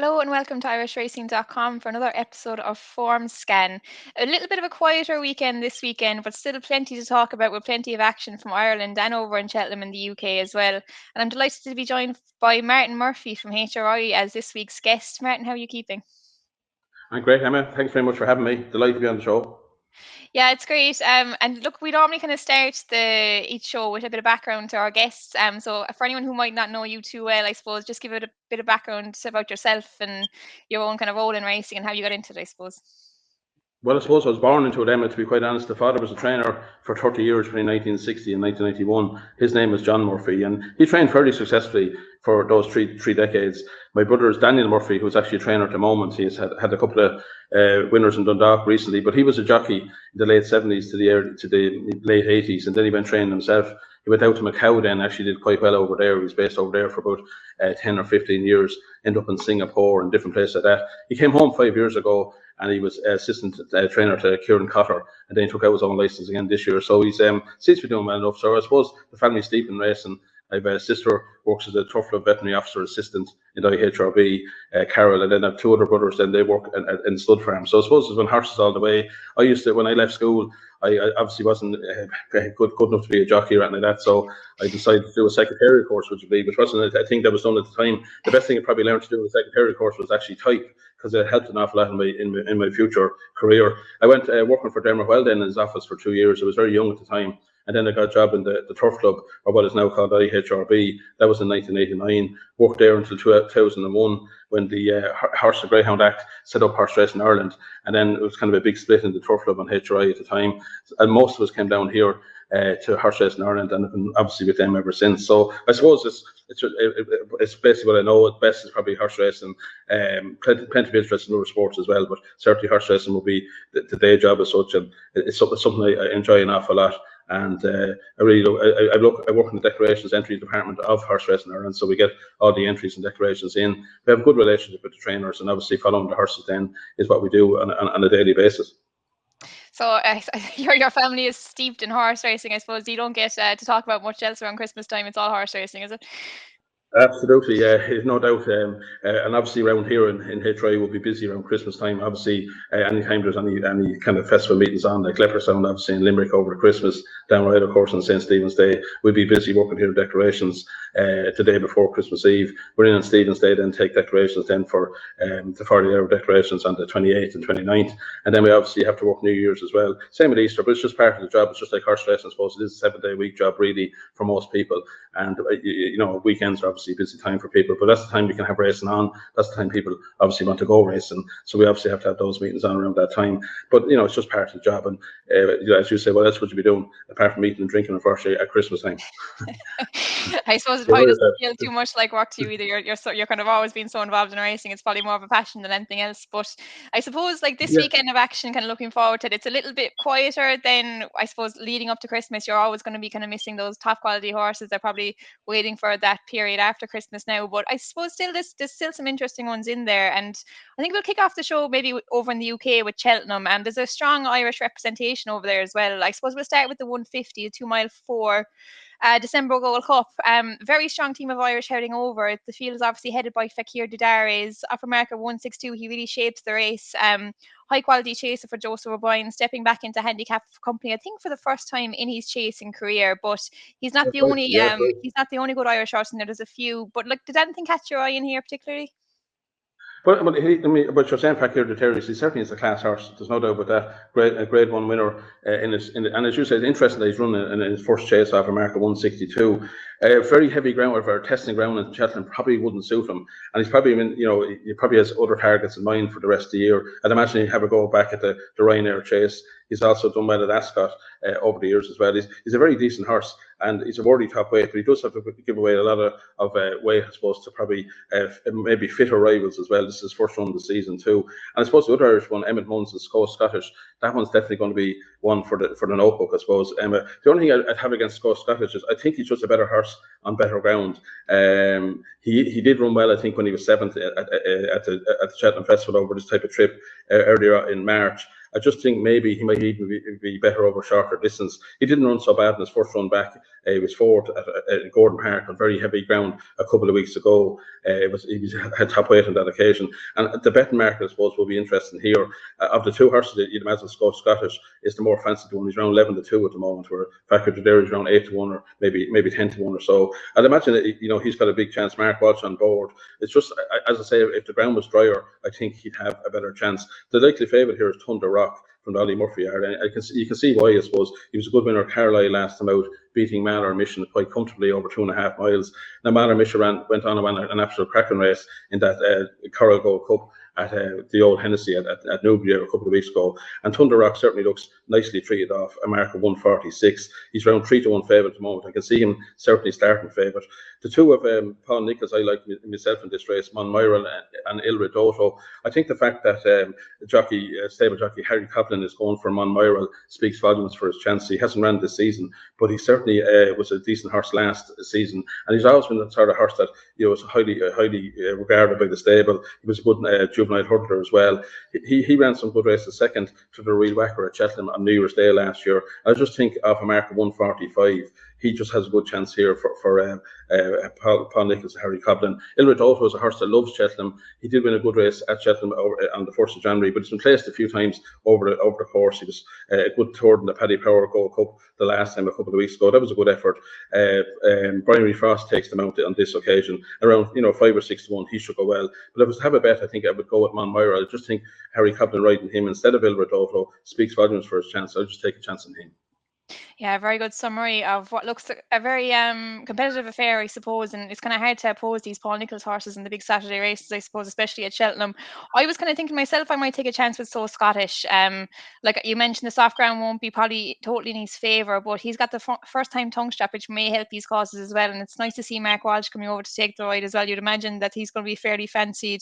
Hello and welcome to IrishRacing.com for another episode of Formscan. A little bit of a quieter weekend this weekend, but still plenty to talk about with plenty of action from Ireland and over in Cheltenham in the UK as well. And I'm delighted to be joined by Martin Murphy from HRI as this week's guest. Martin, how are you keeping? I'm great, Emma. Thanks very much for having me. Delighted to be on the show. Yeah, it's great. And look, we normally kind of start each show with a bit of background to our guests. So for anyone who might not know you too well, I suppose just give it a bit of background about yourself and your own kind of role in racing and how you got into it, I suppose. Well, I suppose I was born into it, Emma, to be quite honest. The father was a trainer for 30 years between 1960 and 1991. His name was John Murphy, and he trained fairly successfully for those three decades. My brother is Daniel Murphy, who's actually a trainer at the moment. He's had a couple of winners in Dundalk recently, but he was a jockey in the late 70s to the late 80s, and then he went training himself. He went out to Macau then, actually did quite well over there. He was based over there for about 10 or 15 years, ended up in Singapore and different places like that. He came home 5 years ago, and he was assistant trainer to Kieran Cotter, and then he took out his own license again this year. So he's seems to be doing well enough. So I suppose the family's deep in racing. I have a sister works as a Turf Club veterinary officer assistant in IHRB, Carol, and then I have two other brothers. Then they work in stud farm. So I suppose it's been horses all the way. I used to, when I left school, I obviously wasn't good enough to be a jockey or anything like that. So I decided to do a secretarial course, which wasn't a thing that was done at the time. The best thing I probably learned to do in the secretarial course was actually type, because it helped an awful lot in my future career. I went working for Dermot Weldon in his office for 2 years. I was very young at the time. And then I got a job in the Turf Club, or what is now called IHRB. That was in 1989. Worked there until 2001, when the Horse and Greyhound Act set up horse racing in Ireland. And then it was kind of a big split in the Turf Club and HRI at the time. And most of us came down here to horse racing in Ireland, and I've been obviously with them ever since. So I suppose it's basically what I know. At best is probably horse racing. Plenty of interest in other sports as well, but certainly horse racing will be the day job as such, and it's something I enjoy an awful lot. And I work in the declarations entry department of horse racing Ireland, so we get all the entries and declarations in. We have a good relationship with the trainers, and obviously following the horses then is what we do on a daily basis. So your family is steeped in horse racing, I suppose. You don't get to talk about much else around Christmas time. It's all horse racing, is it? Absolutely, yeah, no doubt. And obviously around here in HRI we'll be busy around Christmas time. Obviously, anytime there's any kind of festival meetings on, like Leopardstown, obviously in Limerick over Christmas, downright of course on St. Stephen's Day, we'll be busy working here decorations the day before Christmas Eve. We're in on Stephen's Day, then take decorations then for the 40-hour decorations on the 28th and 29th. And then we obviously have to work New Year's as well. Same with Easter, but it's just part of the job. It's just like horse racing, I suppose. It is a 7-day week job really for most people. And weekends are obviously a busy time for people, but that's the time we can have racing on. That's the time people obviously want to go racing. So we obviously have to have those meetings on around that time. But it's just part of the job. And as you say, what else would you be doing apart from eating and drinking, unfortunately, at Christmas time? I suppose it probably doesn't feel too much like work to you either. You're kind of always been so involved in racing. It's probably more of a passion than anything else. But I suppose like this weekend of action, kind of looking forward to it. It's a little bit quieter than I suppose leading up to Christmas. You're always going to be kind of missing those top quality horses. They're probably waiting for that period after Christmas now. But I suppose there's still some interesting ones in there. And I think we'll kick off the show maybe over in the UK with Cheltenham. And there's a strong Irish representation over there as well. I suppose we'll start with the 150, the 2 mile 4. December Gold Cup. Very strong team of Irish heading over. The field is obviously headed by Fakir Didares. Upper marker 162. He really shapes the race. High quality chaser for Joseph O'Brien, stepping back into handicap company, I think for the first time in his chasing career. But he's not the only he's not the only good Irish horse in there. There's a few. But like, did anything catch your eye in here particularly? But you're saying Fakir Didares, he certainly is a class horse. There's no doubt about that. A grade one winner and as you said, it's interesting that he's running in his first chase off a mark of 162. Very heavy ground, or testing ground in Cheltenham probably wouldn't suit him. And he's probably he probably has other targets in mind for the rest of the year. I'd imagine he'd have a go back at the Ryanair chase. He's also done well at Ascot over the years as well. He's a very decent horse, and he's a worthy top weight, but he does have to give away a lot of weight, I suppose, to probably maybe fitter rivals as well. This is his first run of the season too. And I suppose the other Irish one, Emmett Munson's Scottish, that one's definitely going to be one for the notebook, I suppose. The only thing I'd have against Scottish is I think he's just a better horse on better ground. He did run well, I think, when he was 7th at the Cheltenham Festival over this type of trip earlier in March. I just think maybe he might even be better over shorter distance. He didn't run so bad in his first run back. He was fourth at Gordon Park on very heavy ground a couple of weeks ago. He had top weight on that occasion. And the betting market, I suppose, will be interesting here. Of the two horses, you'd imagine Scottish is the more fancied one. He's around 11-2 at the moment, where Factor Dairy is around 8-1 or maybe 10-1 or so. I'd imagine that, he's got a big chance. Mark Walsh on board. It's just, as I say, if the ground was drier, I think he'd have a better chance. The likely favourite here is Thunder Rock from Dolly Murphy Yard, and you can see why. I suppose he was a good winner at Carlisle last time out, beating Mallow Mission quite comfortably over 2.5 miles. Now Mallow Mission went on and won an absolute cracking race in that Coral Gold Cup at the old Hennessy at Newbury a couple of weeks ago, and Thunder Rock certainly looks nicely treated off a mark of 146. He's around 3-1 favourite at the moment. I can see him certainly starting favourite. The two of Paul Nichols I like myself in this race, Monmoira and Il Ridoto. I think the fact that stable jockey Harry Coplin is going for Monmoira speaks volumes for his chance. He hasn't ran this season, but he certainly was a decent horse last season, and he's always been the sort of horse that was highly regarded by the stable. He was a good juvenile hurdler as well. He ran some good races second to the Real Whacker at Cheltenham on New Year's Day last year. I just think off a mark of 145, he just has a good chance here for Paul Nichols and Harry Coplin. Il Ridoto is a horse that loves Cheltenham. He did win a good race at Cheltenham on the 1st of January, but he's been placed a few times over the course. He was a good third in the Paddy Power Gold Cup the last time a couple of weeks ago. That was a good effort. Brian Frost takes them out on this occasion around 5 or 6 to 1. He should go well. But if I was to have a bet, I think I would go with Monmoira. I just think Harry Coplin riding him instead of Il Ridoto speaks volumes for his chance. I'll just take a chance on him. Yeah, very good summary of what looks a very competitive affair, I suppose, and it's kind of hard to oppose these Paul Nichols horses in the big Saturday races, I suppose, especially at Cheltenham. I was kind of thinking myself, I might take a chance with So Scottish. Like you mentioned, the soft ground won't be probably totally in his favour, but he's got the first time tongue strap, which may help these causes as well. And it's nice to see Mark Walsh coming over to take the ride as well. You'd imagine that he's going to be fairly fancied.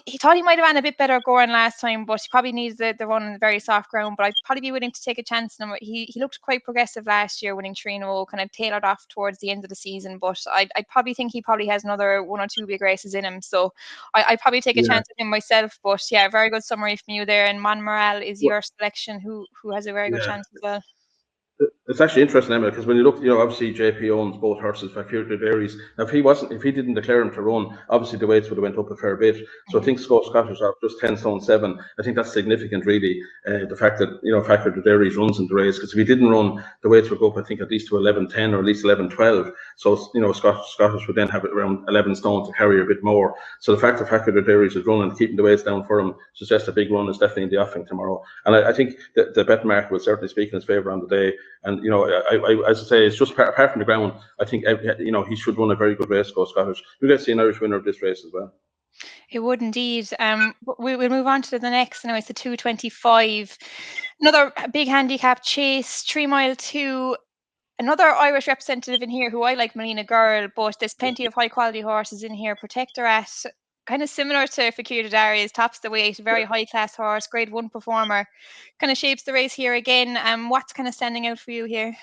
He thought he might have ran a bit better going last time, but he probably needs the run on very soft ground. But I'd probably be willing to take a chance on him. He looked quite progressive last year, winning 3 in a row, kind of tailored off towards the end of the season. But I probably think he probably has another 1 or 2 big races in him. So I'd probably take a chance on him myself. But yeah, very good summary from you there. And Monmoral is your selection, who has a very good chance as well. It's actually interesting, Emma, because when you look, obviously JP owns both horses, Fairyhouse Dairies. Now, if he didn't declare him to run, obviously the weights would have went up a fair bit. So I think Scottish are just 10 stone 7. I think that's significant, really. The fact that Fairyhouse Dairies runs in the race, because if he didn't run, the weights would go up, I think, at least to 11-10 or at least 11-12. So Scottish would then have around 11 stone to carry a bit more. So the fact that Fairyhouse Dairies is running, keeping the weights down for him, suggests a big run is definitely in the offing tomorrow. And I think the bet market will certainly speak in his favour on the day. And as I say, it's just apart from the ground. I think he should run a very good race. Go Scottish. We'll get to see an Irish winner of this race as well. It would indeed. We'll move on to the next. Now it's the 225. Another big handicap chase, 3 Mile 2. Another Irish representative in here who I like, Melina Girl, but there's plenty of high quality horses in here. Protectorat, kind of similar to Fakir Darius, tops the weight, very high class horse, grade 1 performer, kind of shapes the race here again. What's kind of standing out for you here?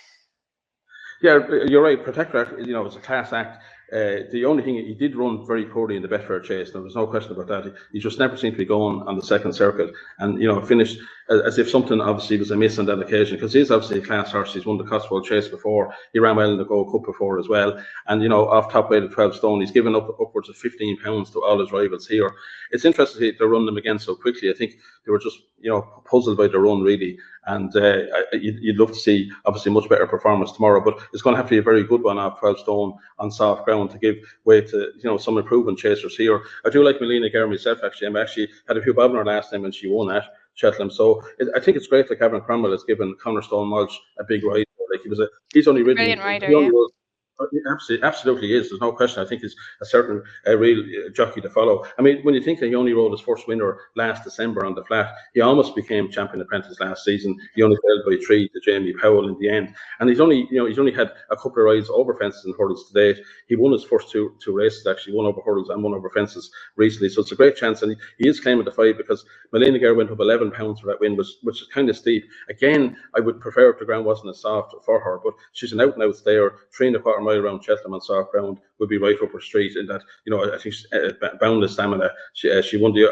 Yeah, you're right. Protectorat, it's a class act. The only thing, he did run very poorly in the Betfair Chase. There's no question about that. He just never seemed to be going on the second circuit, and finished as if something obviously was amiss on that occasion, because he's obviously a class horse. He's won the Cotswold Chase before. He ran well in the Gold Cup before as well, and off top weight of 12 stone, he's given up upwards of 15 pounds to all his rivals here. It's interesting to run them again so quickly. I think they were just puzzled by the run, really, and you'd love to see obviously much better performance tomorrow, but it's going to have to be a very good one off 12 stone on soft ground to give way to some improvement chasers here. I do like Melina Girl myself, actually. I actually had a few bob on her last time when she won at Cheltenham, so I think it's great that Gavin Cromwell has given Conor Stonewalsh a big ride. Like he's only ridden. Brilliant rider, Absolutely is. There's no question. I think he's a certain real jockey to follow. I mean, when you think that he only rode his first winner last December on the flat, he almost became champion apprentice last season. He only failed by 3 to Jamie Powell in the end, and he's only had a couple of rides over fences and hurdles to date. He won his first two races, actually, one over hurdles and one over fences recently. So it's a great chance, and he is claiming the 5 because Melina Girl went up 11 pounds for that win, which is kind of steep. Again, I would prefer if the ground wasn't as soft for her, but she's an out and out stayer, 3 1/4 mile around Cheltenham on soft ground would be right up her street. In that, I think boundless stamina. She won the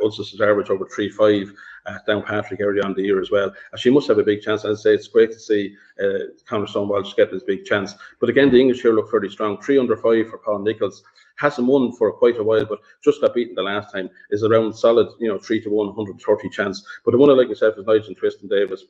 Ulster Average over 3.5 at Downpatrick early on the year as well. And she must have a big chance. I'd say it's great to see Conor Stonewall get this big chance. But again, the English here look fairly strong. 3 under 5 for Paul Nicholls. Hasn't won for quite a while, but just got beaten the last time. Is around solid, 3-1, 130 chance. But the one like yourself is Nigel Twiston-Davies,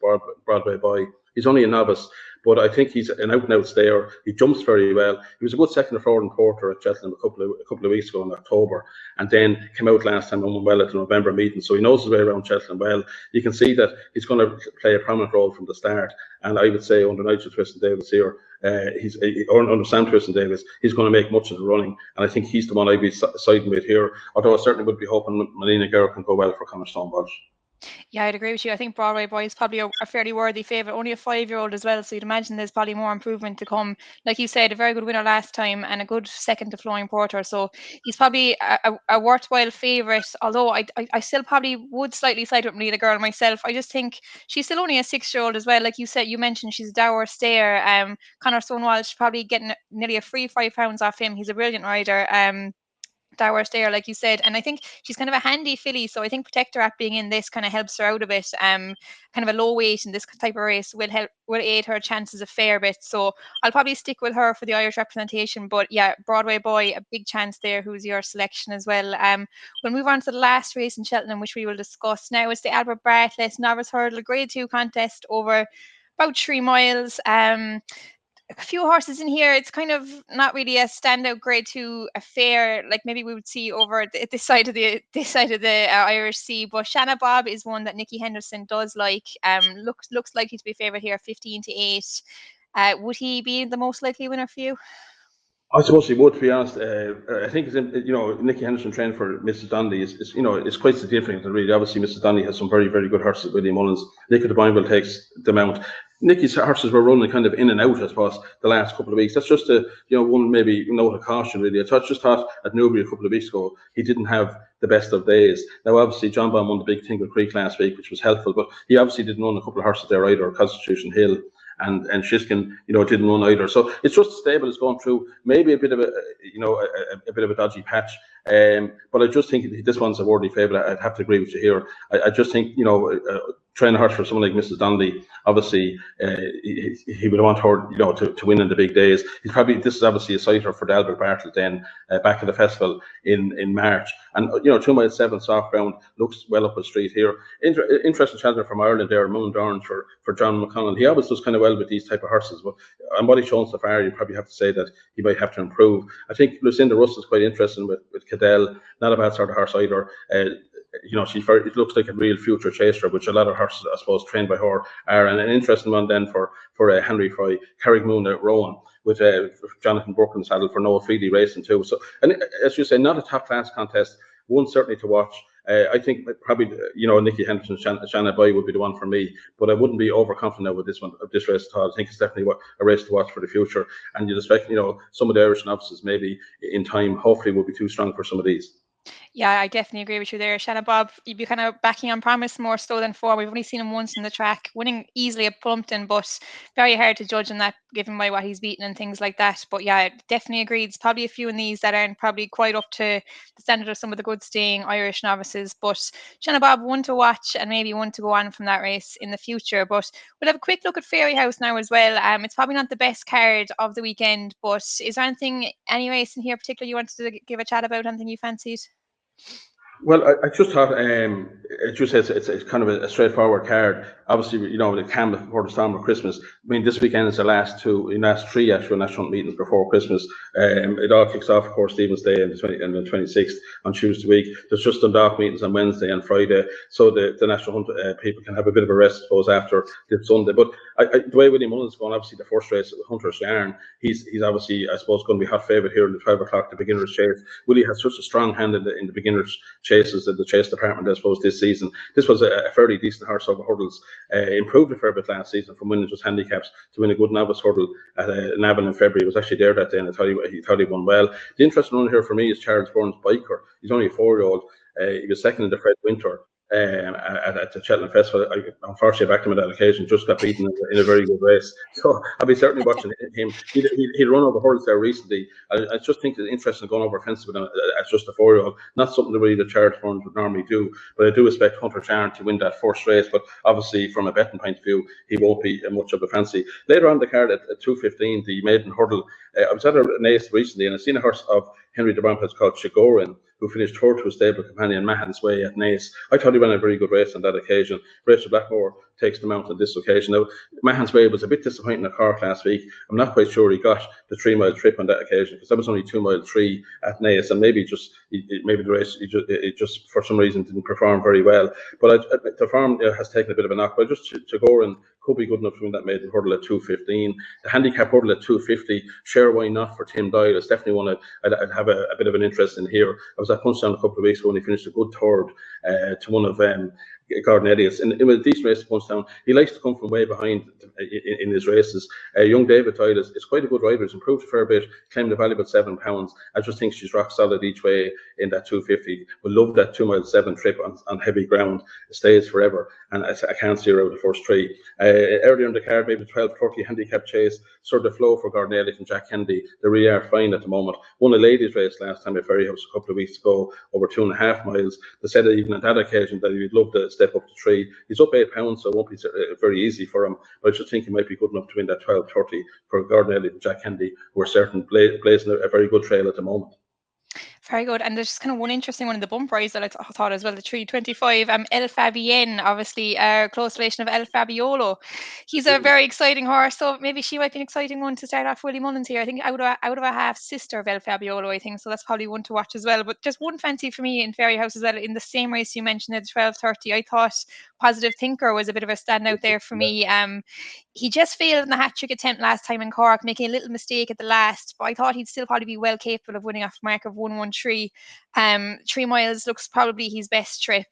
Broadway boy. He's only a novice, but I think he's an out-and-out stayer. He jumps very well. He was a good second or third and quarter at Cheltenham a couple of weeks ago in October, and then came out last time and won well at the November meeting. So he knows his way around Cheltenham well. You can see that he's going to play a prominent role from the start. And I would say under Nigel Twiston-Davies here, or under Sam Twiston-Davies, he's going to make much of the running, and I think he's the one I'd be siding with here. Although I certainly would be hoping Melina Garrett can go well for Conor Stonewall. Yeah, I'd agree with you. I think Broadway Boy is probably a fairly worthy favourite, only a 5-year-old as well, so you'd imagine there's probably more improvement to come. Like you said, a very good winner last time and a good second to Flowing Porter, so he's probably a worthwhile favourite, although I still probably would slightly side with Melina Girl myself. I just think she's still only a 6-year-old as well. Like you mentioned, she's a dour stayer. Conor Stonewall should probably getting nearly a free £5 off him. He's a brilliant rider. Dower there, like you said, and I think she's kind of a handy filly, so I think Protector App being in this kind of helps her out a bit. Kind of a low weight in this type of race will aid her chances a fair bit, so I'll probably stick with her for the Irish representation. But yeah, Broadway Boy, a big chance there. Who's your selection as well? We'll move on to the last race in Cheltenham, which we will discuss now. It's the Albert Bartlett Novice Hurdle Grade 2 contest over about 3 miles. A few horses in here. It's kind of not really a standout Grade 2 affair like maybe we would see over this side of the Irish Sea. But Shanna Bob is one that Nicky Henderson does like. Looks likely to be favourite here, 15-8. Would he be the most likely winner for you? I suppose he would, to be honest. I think Nicky Henderson trained for Mrs. Donnelly is quite significant. Really, obviously, Mrs. Donnelly has some very, very good horses. William Mullins, Nicky de Boinville takes them out. Nicky's horses were running kind of in and out, I suppose, the last couple of weeks. That's just one maybe note of caution, really. I just thought at Newbury a couple of weeks ago he didn't have the best of days. Now, obviously, John Baum won the Big Tingle Creek last week, which was helpful, but he obviously didn't own a couple of horses there either, Constitution Hill and Shiskin, didn't run either. So it's just stable. It's going through maybe a bit of a dodgy patch. But I just think this one's a worthy favourite. I'd have to agree with you here. I just think train a horse for someone like Mrs. Donnelly, obviously he would want her to win in the big days. This is obviously a sighter for the Albert Bartlett then back at the festival in March, and 2 miles 7 soft ground looks well up the street here. Interesting challenger from Ireland there, Moon Dorn for John McConnell. He always does kind of well with these type of horses, but on what he's shown so far, you probably have to say that he might have to improve. I think Lucinda Russell's quite interesting with Cadell. Not a bad sort of horse either. It looks like a real future chaser, which a lot of horses, I suppose, trained by her are. And an interesting one then for Henry Fry, Carrickmoon at Rowan, with Jonathan Burke in the saddle for Noah Feely racing too. So, and as you say, not a top class contest. One certainly to watch. I think probably Nicky Henderson, Shanna Boy would be the one for me, but I wouldn't be overconfident with this race at all. I think it's definitely a race to watch for the future, and you'd expect some of the Irish novices maybe in time hopefully will be too strong for some of these. Yeah, I definitely agree with you there. Shanna Bob, you'd be kind of backing on Promise more so than form. We've only seen him once in the track, winning easily at Plumpton, but very hard to judge on that given by what he's beaten and things like that. But yeah, I definitely agree. There's probably a few in these that aren't probably quite up to the standard of some of the good staying Irish novices. But Shanna Bob, one to watch and maybe one to go on from that race in the future. But we'll have a quick look at Fairyhouse now as well. It's probably not the best card of the weekend, but is there any race in here particularly you wanted to give a chat about, anything you fancied? Well, I just thought it's kind of a straightforward card. Obviously, the Campbell before the storm of Christmas. I mean, this weekend is the last three actual national meetings before Christmas. It all kicks off, of course, Stephen's Day and the 26th on Tuesday week. There's just Dundalk meetings on Wednesday and Friday, so the national hunt people can have a bit of a rest, I suppose, after the Sunday. But the way William Mullins is going, obviously the first race, Hunter's Yarn, he's obviously, I suppose, going to be hot favourite here in the 12 o'clock, the beginners chase. Willie has such a strong hand in the beginners chases in the chase department, I suppose, this season. This was a fairly decent horse over hurdles. Improved a fair bit last season from winning just handicaps to win a good novice hurdle at Navan in February. He was actually there that day, and he thought he won well. The interesting one here for me is Charles Burns Biker. He's only a 4-year-old. He was second in the Fred Winter. at the Cheltenham Festival. I unfortunately backed him on that occasion, just got beaten in a very good race. So I'll be certainly watching him. He'd run over hurdles there recently. I just think it's interesting going over fences with him as just a 4-year-old. Not something that really the charity funds would normally do, but I do expect Hunter Charn to win that first race. But obviously, from a betting point of view, he won't be much of a fancy. Later on the card at 2:15, the maiden hurdle. I was at a race recently, and I seen a horse of Henry de Bramford's called Chigorin, who finished third to his stable companion Mahan's Way at Naas. I thought he ran a very good race on that occasion. Rachel Blackmore takes the mount on this occasion. Now, Mahan's Way was a bit disappointing at Cork last week. I'm not quite sure he got the 3-mile trip on that occasion, because that was only 2-mile 3 at Naas, and maybe the race it just for some reason didn't perform very well. But the farm has taken a bit of a knock. But just Chigorin could be good enough to win that maiden hurdle at 2:15. The handicap hurdle at 2:50. Share why not for Tim Doyle. It's definitely one I'd have a bit of an interest in here. I was at Punchdown a couple of weeks ago when he finished a good third to one of Gordon Elliott's. And it was a decent race to Punchdown. He likes to come from way behind in his races. Young David Doyle is quite a good rider. He's improved a fair bit, claimed a value about £7. I just think she's rock solid each way in that 2:50. We'll love that 2-mile 7 trip on heavy ground. It stays forever, and I can't see her out of the first 3. Earlier in the card, maybe 12:30 handicap chase, sort of flow for Gordon Elliott and Jack Kennedy. They really are fine at the moment. Won a ladies race last time at Fairyhouse a couple of weeks ago, over 2.5 miles. They said even at that occasion that he'd love to step up to 3. He's up £8, so it won't be very easy for him. But I just think he might be good enough to win that 12:30 for Gordon Elliott and Jack Kennedy, who are certain blazing a very good trail at the moment. Very good. And there's just kind of one interesting one in the bump prize that I thought as well, the 3:25. El Fabienne, obviously a close relation of El Fabiolo. He's a very exciting horse, so maybe she might be an exciting one to start off Willie Mullins here. I think out of a half sister of El Fabiolo, I think, so that's probably one to watch as well. But just one fancy for me in Fairyhouse as well, in the same race you mentioned at 12:30. I thought Positive Thinker was a bit of a standout there for me. He just failed in the hat-trick attempt last time in Cork, making a little mistake at the last, but I thought he'd still probably be well capable of winning off the mark of 1:13. 3 miles looks probably his best trip.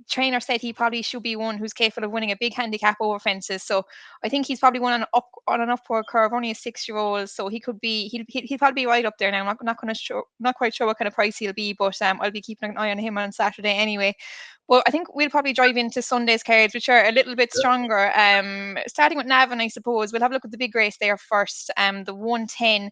Trainer said he probably should be one who's capable of winning a big handicap over fences. So I think he's probably one on an upward curve, only a 6-year-old. So he'll probably be right up there now. I'm not quite sure what kind of price he'll be, but I'll be keeping an eye on him on Saturday anyway. Well, I think we'll probably drive into Sunday's cards, which are a little bit stronger. Starting with Navan, I suppose. We'll have a look at the big race there first. The 110.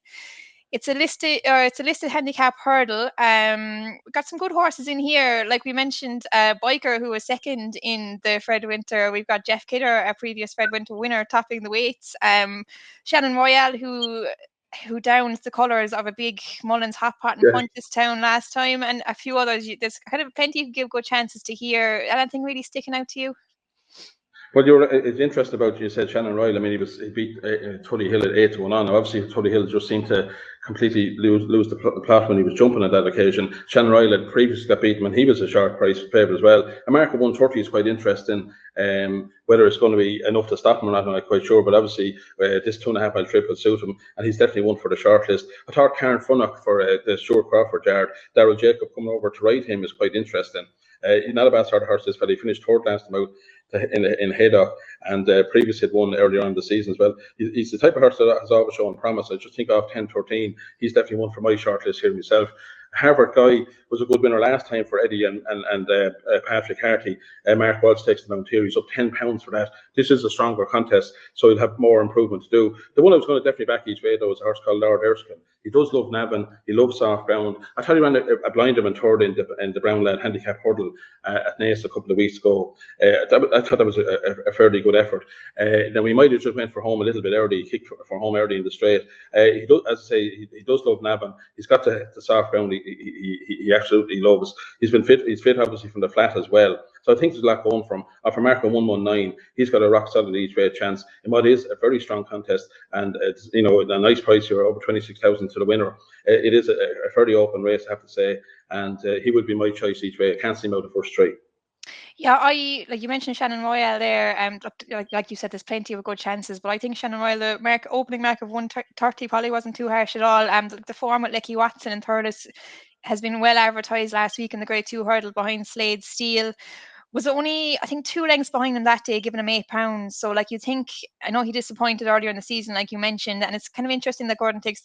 It's a listed handicap hurdle. We've got some good horses in here. Like we mentioned, Biker, who was second in the Fred Winter. We've got Jeff Kidder, a previous Fred Winter winner, topping the weights. Shannon Royale, who downs the colours of a big Mullins Hot Pot in Punchestown last time, and a few others. There's kind of plenty you can give good chances to here. Anything really sticking out to you? Well, it's interesting about you said Shannon Royal. I mean, he beat Tully Hill at 8-1 on. Obviously, Tully Hill just seemed to completely lose the plot when he was jumping at that occasion. Shannon Royal had previously got beaten when he was a short price favourite as well. A mark of 1:30 is quite interesting. Whether it's going to be enough to stop him or not, I'm not quite sure. But obviously, this 2.5 mile trip will suit him, and he's definitely one for the short list. I thought Karen Funnock for the Stuart Crawford yard, Darryl Jacob coming over to ride him is quite interesting. He's not a bad sort of horse, this fella. He finished third last time out in Haydock, and previously had won earlier on in the season as well. He's the type of horse that has always shown promise. I just think off 10-13, he's definitely one for my shortlist here myself. Harvard Guy was a good winner last time for Eddie and Patrick Harty. Mark Walsh takes the mount here. He's up £10 for that. This is a stronger contest, so he'll have more improvement to do. The one I was going to definitely back each way, though, is a horse called Lord Erskine. He does love Navan. He loves soft ground. I thought he ran a blind him and third in the Brownland handicap hurdle at Naas a couple of weeks ago. I thought that was a fairly good effort. Then we might have just went for home a little bit early. He kicked for home early in the straight. He does, as I say, he does love Navan. He's got the soft ground. He absolutely loves. He's been fit. He's fit obviously from the flat as well. So I think there's a lot going for him. For Marco 119, he's got a rock solid each way chance in what is a very strong contest, and it's a nice price here, over 26,000 to the winner. It is a fairly open race, I have to say, and he would be my choice each way. I can't see him out the first 3. Yeah, like you mentioned Shannon Royale there. Like you said, there's plenty of good chances, but I think Shannon Royale, the opening mark of 1:30 probably wasn't too harsh at all. The form with Lecky Watson and Thurles has been well advertised last week in the Grade 2 hurdle behind Slade Steele. was only, I think, 2 lengths behind him that day, giving him £8. So, like, you think, I know he disappointed earlier in the season, like you mentioned, and it's kind of interesting that Gordon takes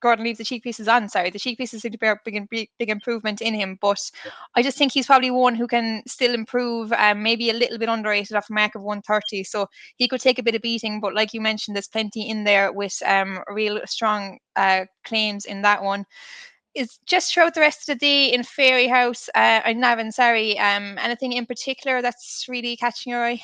Gordon leaves the cheek pieces on. Sorry, the cheek pieces seem to be a big improvement in him, but I just think he's probably one who can still improve. Maybe a little bit underrated off a mark of 130, so he could take a bit of beating. But like you mentioned, there's plenty in there with real strong claims in that one. Is just throughout the rest of the day in Fairyhouse, Navan, sorry, anything in particular that's really catching your eye?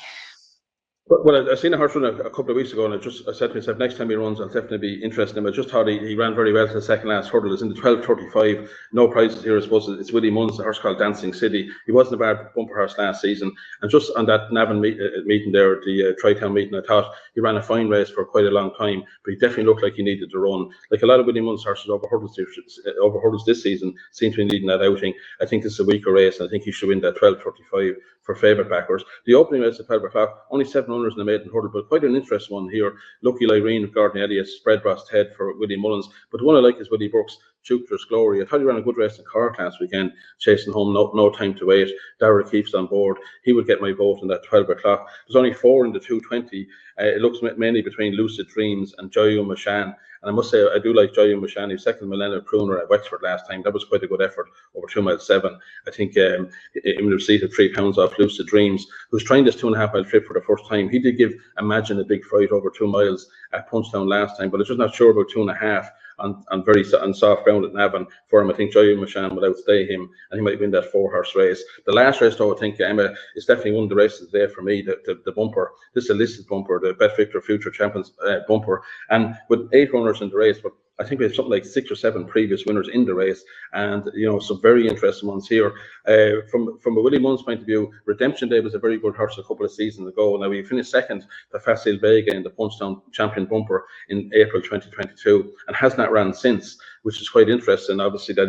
Well, I seen a horse run a couple of weeks ago, and I said to myself, next time he runs, I'll definitely be interested in him. I just thought he ran very well to the second last hurdle. It's in the 12:35. No prizes here, I suppose. It's Willie Munn's, the horse called Dancing City. He wasn't a bad bumper horse last season. And just on that Navan meeting there, the Tri-Town meeting, I thought he ran a fine race for quite a long time, but he definitely looked like he needed to run. Like a lot of Willie Munn's horses over hurdles this season seem to be needing that outing. I think this is a weaker race, and I think he should win that 12:35 for favourite backers. The opening race at 12 o'clock, only 7 runners in the maiden hurdle, but quite an interesting one here. Lucky Lyrene of Gordon Elliott, spread Ross head for Willie Mullins. But the one I like is Willie Brooks, Jupiter's Glory. I thought he ran a good race in Cork last weekend, chasing home no time to wait. Dara keeps on board. He would get my vote in that 12 o'clock. There's only 4 in the 220. It looks mainly between Lucid Dreams and Joyu Mashan. And I must say, I do like Joyu Mashan. He was second Millennium Crooner at Wexford last time. That was quite a good effort over 2 mile 7. I think he would have received £3 off Lucid Dreams, who's trying this 2.5 mile trip for the first time. He did give Imagine a big fright over 2 miles at Punchdown last time, but I'm just not sure about 2.5 on soft ground at Navan for him. I think Joyu Mashan would outstay him, and he might win that 4-horse race. The last race, though, I think, Emma, is definitely one of the races today for me, the bumper. This is a listed bumper, the Bet Victor Future Champions bumper. And with 8 runners in the race, but I think we have something like 6 or 7 previous winners in the race, and some very interesting ones here. From a Willie Munn's point of view, Redemption Day was a very good horse a couple of seasons ago. Now we finished second to Facile Vega in the Punchdown Champion Bumper in April 2022, and has not ran since, which is quite interesting. Obviously, that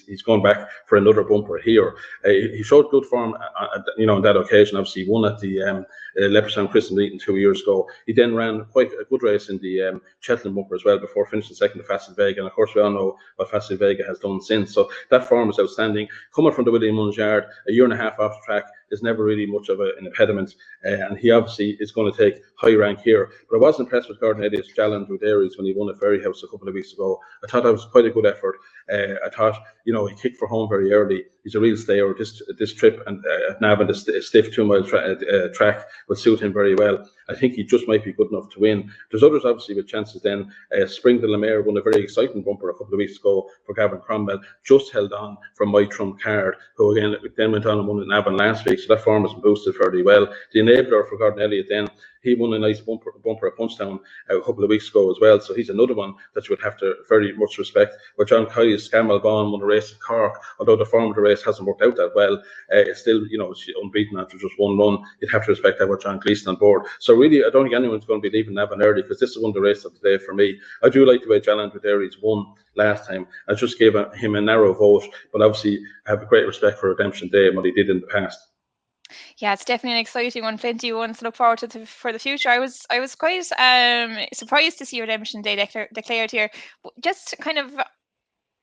he's going back for another bumper here. He showed good form, on that occasion. Obviously, he won at the Leopardstown Christmas meeting 2 years ago. He then ran quite a good race in the Cheltenham bumper as well before finishing second to Facile Vega. And of course, we all know what Facile Vega has done since. So that form is outstanding. Coming from the Willie Munn's yard, a year and a half off the track is never really much of an impediment, and he obviously is going to take high rank here. But I was impressed with Gordon Elliott's challenge with Aries when he won at Fairyhouse a couple of weeks ago. I thought that was quite a good effort. I thought, he kicked for home very early. He's a real stayer. This trip and at Navan, a stiff 2 mile track will suit him very well. I think he just might be good enough to win. There's others obviously with chances then. Spring de la Mare won a very exciting bumper a couple of weeks ago for Gavin Cromwell. Just held on from My Trump Card, who again then went on and won at Navan last week. So that form has been boosted fairly well. The enabler for Gordon Elliott then, he won a nice bumper at Punchdown a couple of weeks ago as well. So he's another one that you would have to very much respect. But John Kye's Scammell Bawn won a race at Cork, although the form of the race hasn't worked out that well. It's still, she's unbeaten after just 1 run. You'd have to respect that with John Gleeson on board. So really, I don't think anyone's going to be leaving Navan early, because this is one of the races of the day for me. I do like the way Challenge with Aries won last time. I just gave him a narrow vote, but obviously I have a great respect for Redemption Day and what he did in the past. Yeah, it's definitely an exciting one. Plenty of ones to look forward to for the future. I was quite surprised to see Redemption Day declared here. Just kind of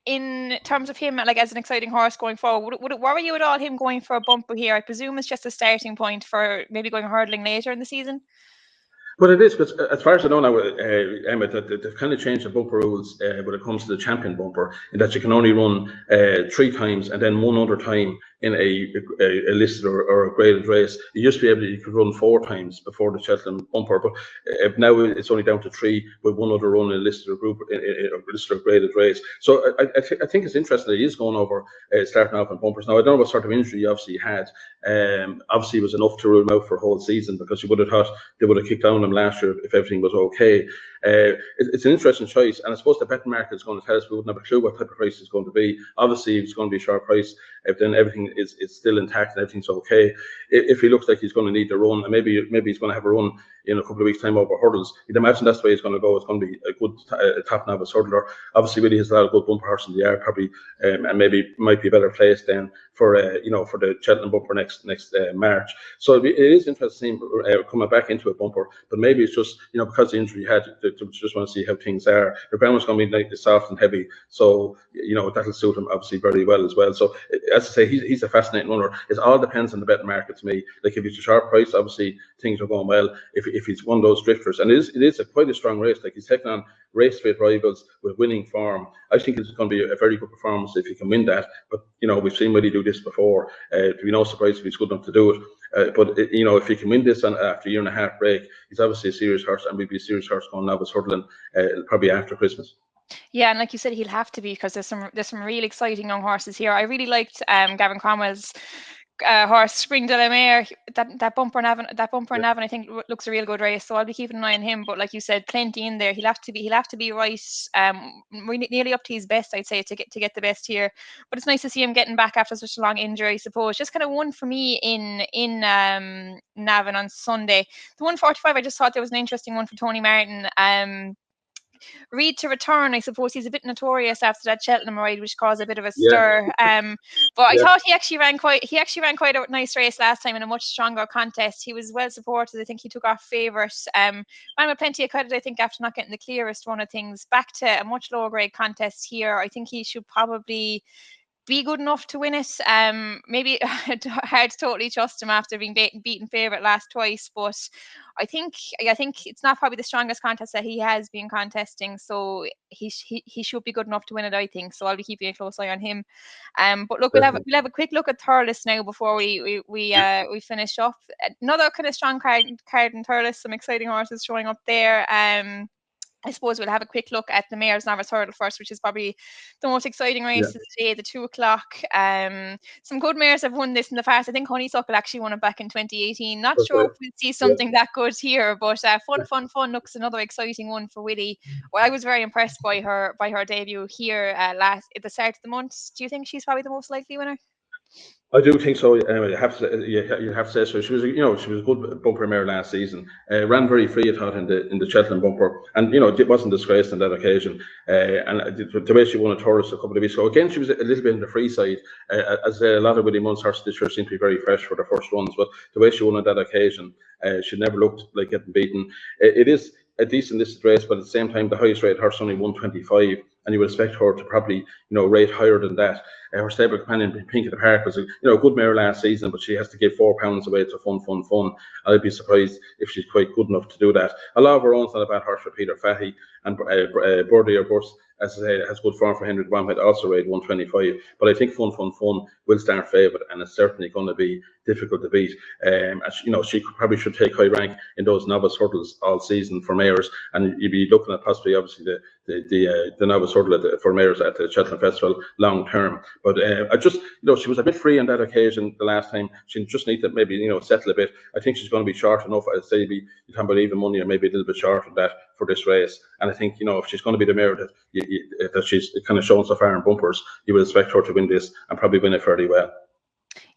in terms of him, like as an exciting horse going forward, would it worry you at all him going for a bumper here? I presume it's just a starting point for maybe going hurdling later in the season. But it is, because as far as I know now, Emma, they've kind of changed the bumper rules when it comes to the champion bumper, in that you can only run 3 times and then one other time in a listed or a graded race. You used to be you could run 4 times before the Cheltenham bumper, but now it's only down to 3 with one other run in a listed or group in a listed or graded race. So I think it's interesting that he is going over starting off on bumpers. Now I don't know what sort of injury he obviously had. Obviously it was enough to rule him out for a whole season, because you would have thought they would have kicked down him last year if everything was okay. It's an interesting choice, and I suppose the betting market is going to tell us. We wouldn't have a clue what type of price it's going to be. Obviously, if it's going to be a sharp price, if then everything is still intact and everything's okay. If he looks like he's going to need to run, and maybe he's going to have a run in a couple of weeks' time over hurdles. You'd imagine that's the way it's going to go. It's going to be a good top novice hurdler. Obviously, Willie has a lot of good bumper horses in the yard, probably, and maybe might be a better place then for for the Cheltenham bumper next March. So it is interesting coming back into a bumper, but maybe it's just because the injury he had, to just want to see how things are. The ground was going to be like soft and heavy, so that'll suit him obviously very well as well. So as I say, he's a fascinating runner. It all depends on the betting market to me. Like if he's a sharp price, obviously things are going well. If he's one of those drifters, and it is quite a strong race. Like he's taking on race fit rivals with winning form. I think it's going to be a very good performance if he can win that. But we've seen Willie do this before. It'd be no surprise if he's good enough to do it. But if he can win this after a year and a half break, he's obviously a serious horse, and we'd be a serious horse going novice hurdling probably after Christmas. Yeah, and like you said, he'll have to be, because there's some really exciting young horses here. I really liked Gavin Cromwell's horse Spring de la Mer. That bumper Navan, I think looks a real good race. So I'll be keeping an eye on him. But like you said, plenty in there. He'll have to be right. Nearly up to his best, I'd say, to get the best here. But it's nice to see him getting back after such a long injury, I suppose. Just kind of one for me in Navan on Sunday. The 145, I just thought there was an interesting one for Tony Martin. Reed to return. I suppose he's a bit notorious after that Cheltenham ride, which caused a bit of a stir. But I thought he actually ran quite a nice race last time in a much stronger contest. He was well supported. I think he took off favourite. Ran with plenty of credit, I think, after not getting the clearest run of things. Back to a much lower grade contest here. I think he should probably be good enough to win it. Maybe hard to totally trust him after being beaten favourite last twice, but I think it's not probably the strongest contest that he has been contesting, so he should be good enough to win it, I think. So I'll be keeping a close eye on him. But look, we'll have a quick look at Thurles now before we finish up. Another kind of strong card in Thurles. Some exciting horses showing up there. I suppose we'll have a quick look at the Mayor's Novice Hurdle first, which is probably the most exciting race of the day, the 2 o'clock. Some good mares have won this in the past. I think Honeysuckle actually won it back in 2018. Not sure if we'll see something that good here, but Fun looks another exciting one for Willie. Well, I was very impressed by her debut here at the start of the month. Do you think she's probably the most likely winner? I do think so. You have to say so. She was a good bumper mare last season. Ran very free, I thought, in the Cheltenham bumper, and it wasn't disgraced on that occasion. And the way she won a Taurus a couple of weeks ago, again, she was a little bit on the free side. As a lot of Willie Munn's horses this year seem to be very fresh for the first runs, but the way she won on that occasion, she never looked like getting beaten. It is a decent listed race, but at the same time, the highest rated horse only 125, and you would expect her to probably rate higher than that. Her stable companion Pink at the Park was a good mare last season, but she has to give £4 away to Fun. I'd be surprised if she's quite good enough to do that. A lot of her own's not a bad horse for Peter Fatty, and Birdie or Bus, as I say, has good form for Henry Bromhead, also rate 125. But I think Fun will start favourite, and it's certainly going to be difficult to beat. She probably should take high rank in those novice hurdles all season for mares, and you'd be looking at possibly obviously the novice hurdle for mares at the Cheltenham Festival long term. But I just she was a bit free on that occasion the last time. She just need to maybe settle a bit. I think she's going to be short enough. I'd say you can believe in money, or maybe a little bit short of that for this race. And I think if she's going to be the mare that she's kind of shown so far in bumpers, you would expect her to win this and probably win it fairly well.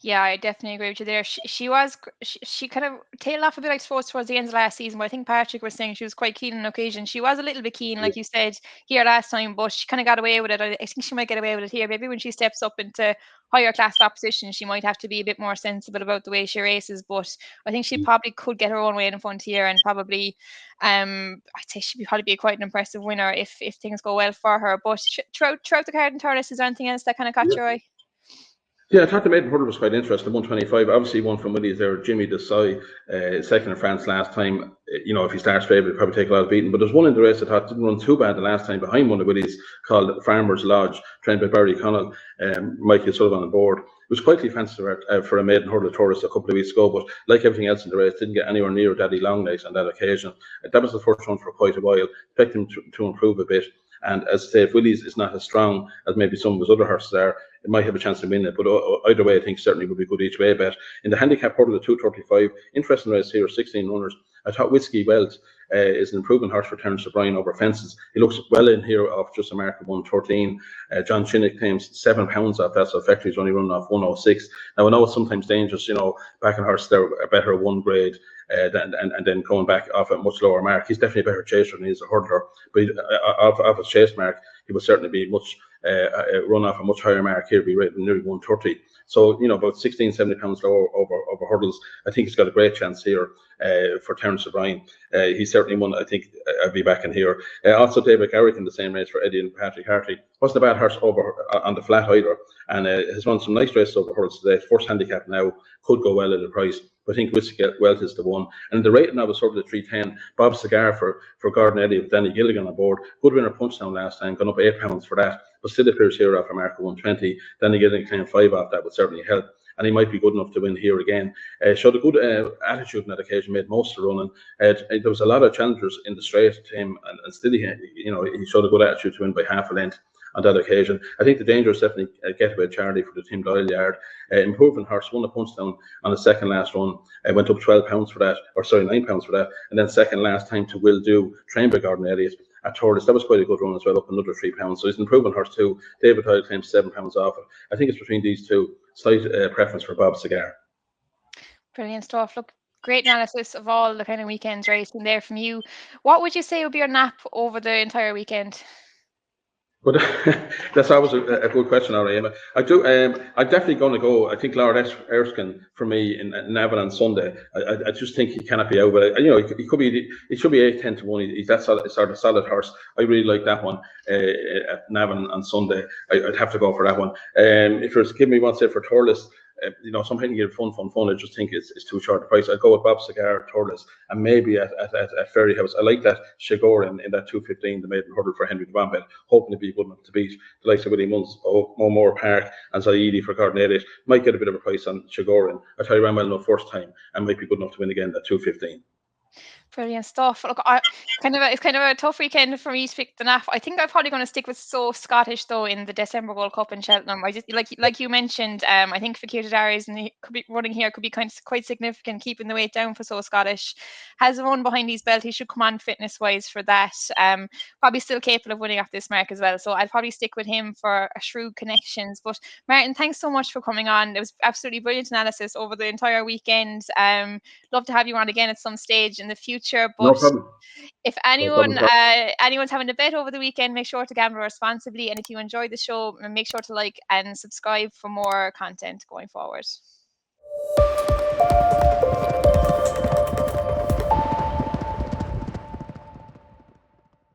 Yeah, I definitely agree with you there. She kind of tailed off a bit, I suppose, towards the end of last season. But I think Patrick was saying she was quite keen on occasion. She was a little bit keen, like you said, here last time, but she kind of got away with it. I think she might get away with it here. Maybe when she steps up into higher class opposition, she might have to be a bit more sensible about the way she races. But I think she probably could get her own way in front here, and probably, I'd say she'd probably be quite an impressive winner if things go well for her. But throughout the card in Thurles, is there anything else that kind of caught your eye? Yeah, I thought the maiden hurdle was quite interesting. 125, obviously one from Willie's there, Jimmy Desai, second in France last time. If he starts favourite, he'll probably take a lot of beating. But there's one in the race I thought didn't run too bad the last time behind one of Willie's, called Farmer's Lodge, trained by Barry Connell, Michael Sullivan on board. It was quietly fancied for a maiden hurdle Taurus a couple of weeks ago, but like everything else in the race, didn't get anywhere near Daddy Longlegs on that occasion. That was the first one for quite a while. Expect him to improve a bit. And as I say, if Willie's is not as strong as maybe some of his other horses are, it might have a chance to win it. But either way, I think certainly would be good each way bet. In the handicap hurdle, the 235, interesting race here, 16 runners. I thought Whiskey Welt is an improvement horse for Terence O'Brien over fences. He looks well in here off just a mark of 113. John Chinnick claims £7 off that, so effectively he's only running off 106. Now I know it's sometimes dangerous, backing horse they're a better one grade and then going back off a much lower mark. He's definitely a better chaser than he is a hurdler, but off his chase mark he would certainly be much run off a much higher mark here, be rated nearly 130. So, about 16, 70 pounds lower over hurdles. I think he's got a great chance here for Terence O'Brien. He's certainly one I think I'll be back in here. Also, David Garrick in the same race for Eddie and Patrick Hartley. Wasn't a bad horse over on the flat either, and has run some nice races over hurdles today. First handicap now, could go well at the price. But I think Whiskey Wealth is the one. And the rating now was sort of the 310. Bob Cigar for Gordon Elliott with Danny Gilligan on board. Good winner punchdown last time, gone up £8 for that. But still appears here after mark of 120. Danny Gilligan claimed 5 off that would certainly help. And he might be good enough to win here again. Showed a good attitude on that occasion, made most of the running. There was a lot of challengers in the straight to him, and still he showed a good attitude to win by half a length on that occasion. I think the danger is definitely a getaway charity for the Tim Doyle yard. Improving horse won a punch down on the second last run. Went up £12 for that, or sorry, £9 for that. And then second last time to Will Do, trained by Gordon Elliott at Thurles. That was quite a good run as well, up another £3. So he's an improving horse too. David Doyle claims £7 off it. I think it's between these two. Slight preference for Bob Cigar. Brilliant stuff. Look, great analysis of all the kind of weekends racing there from you. What would you say would be your nap over the entire weekend? But that's always a good question, Emma. I'm definitely going to go. I think Lord Erskine for me in Navan on Sunday. I just think he cannot be out. But he could be. It should be 8-10 to 1. He's that sort of solid horse. I really like that one at Navan on Sunday. I'd have to go for that one. If you're giving me one say for Thurles, something you get fun. I just think it's too short a price. I'd go with Bob Cigar, Thurles, and maybe at Fairyhouse. I like that Shigor in that 215, the maiden hurdle for Henry de Bombay, hoping to be good enough to beat the likes of Willie Munns, O'More Park, and Zaidi for Gordon Elliott. Might get a bit of a price on Shigor. I tell you, ran well enough first time, and might be good enough to win again that 215. Brilliant stuff. Look, it's kind of a tough weekend for me to pick the NAF. I think I'm probably going to stick with So Scottish though in the December World Cup in Cheltenham. I just like you mentioned. I think Fakir Darius and he could be running here could be quite significant, keeping the weight down for So Scottish. Has a run behind his belt. He should come on fitness wise for that. Probably still capable of winning off this mark as well. So I'll probably stick with him for a shrewd connections. But Martin, thanks so much for coming on. It was absolutely brilliant analysis over the entire weekend. Love to have you on again at some stage in the future. But no problem. If anyone's having a bet over the weekend, make sure to gamble responsibly. And if you enjoy the show, make sure to like and subscribe for more content going forward.